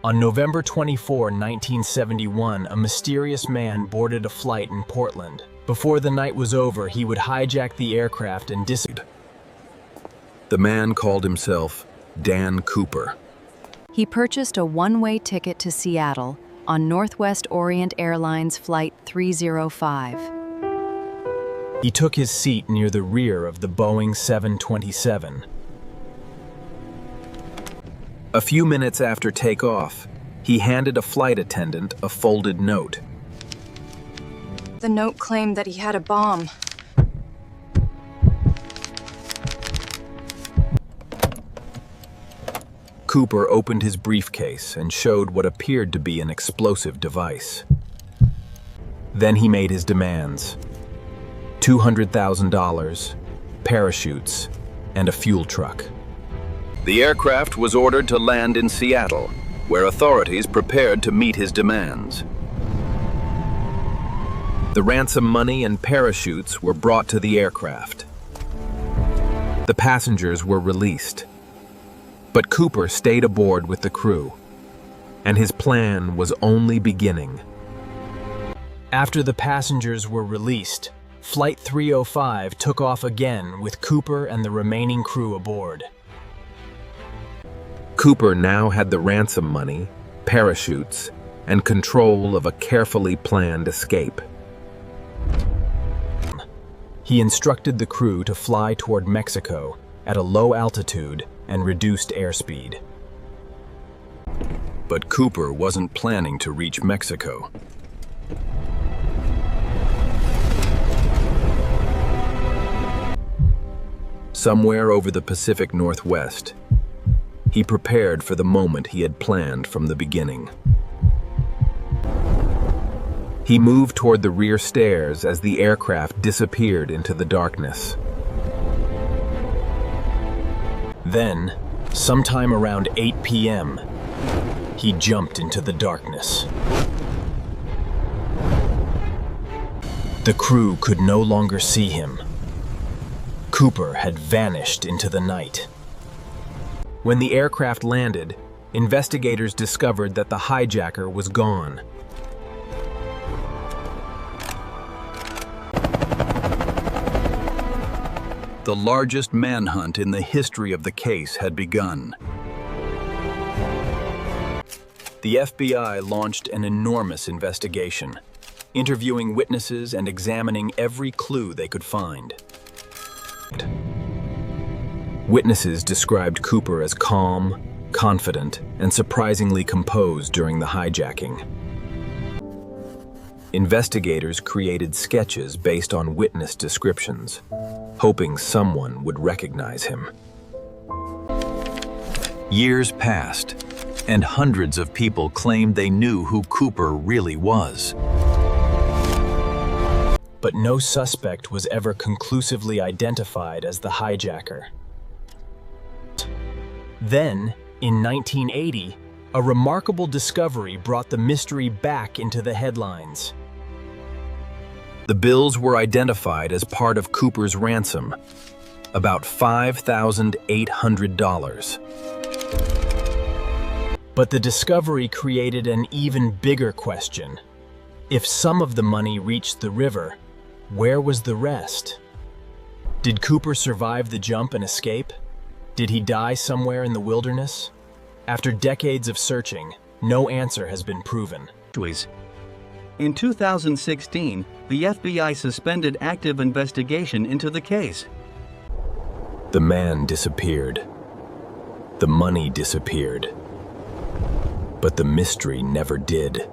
On November 24, 1971, a mysterious man boarded a flight in Portland. Before the night was over, he would hijack the aircraft and disappear. The man called himself Dan Cooper. He purchased a one-way ticket to Seattle on Northwest Orient Airlines Flight 305. He took his seat near the rear of the Boeing 727. A few minutes after takeoff, he handed a flight attendant a folded note. The note claimed that he had a bomb. Cooper opened his briefcase and showed what appeared to be an explosive device. Then he made his demands: $200,000, parachutes, and a fuel truck. The aircraft was ordered to land in Seattle, where authorities prepared to meet his demands. The ransom money and parachutes were brought to the aircraft. The passengers were released, but Cooper stayed aboard with the crew, and his plan was only beginning. After the passengers were released, Flight 305 took off again with Cooper and the remaining crew aboard. Cooper now had the ransom money, parachutes, and control of a carefully planned escape. He instructed the crew to fly toward Mexico at a low altitude and reduced airspeed. But Cooper wasn't planning to reach Mexico. Somewhere over the Pacific Northwest, he prepared for the moment he had planned from the beginning. He moved toward the rear stairs as the aircraft disappeared into the darkness. Then, sometime around 8 p.m., he jumped into the darkness. The crew could no longer see him. Cooper had vanished into the night. When the aircraft landed, investigators discovered that the hijacker was gone. The largest manhunt in the history of the case had begun. The FBI launched an enormous investigation, interviewing witnesses and examining every clue they could find. Witnesses described Cooper as calm, confident, and surprisingly composed during the hijacking. Investigators created sketches based on witness descriptions, hoping someone would recognize him. Years passed, and hundreds of people claimed they knew who Cooper really was. But no suspect was ever conclusively identified as the hijacker. Then, in 1980, a remarkable discovery brought the mystery back into the headlines. The bills were identified as part of Cooper's ransom, about $5,800. But the discovery created an even bigger question. If some of the money reached the river, where was the rest? Did Cooper survive the jump and escape? Did he die somewhere in the wilderness? After decades of searching, no answer has been proven. In 2016, the FBI suspended active investigation into the case. The man disappeared. The money disappeared. But the mystery never did.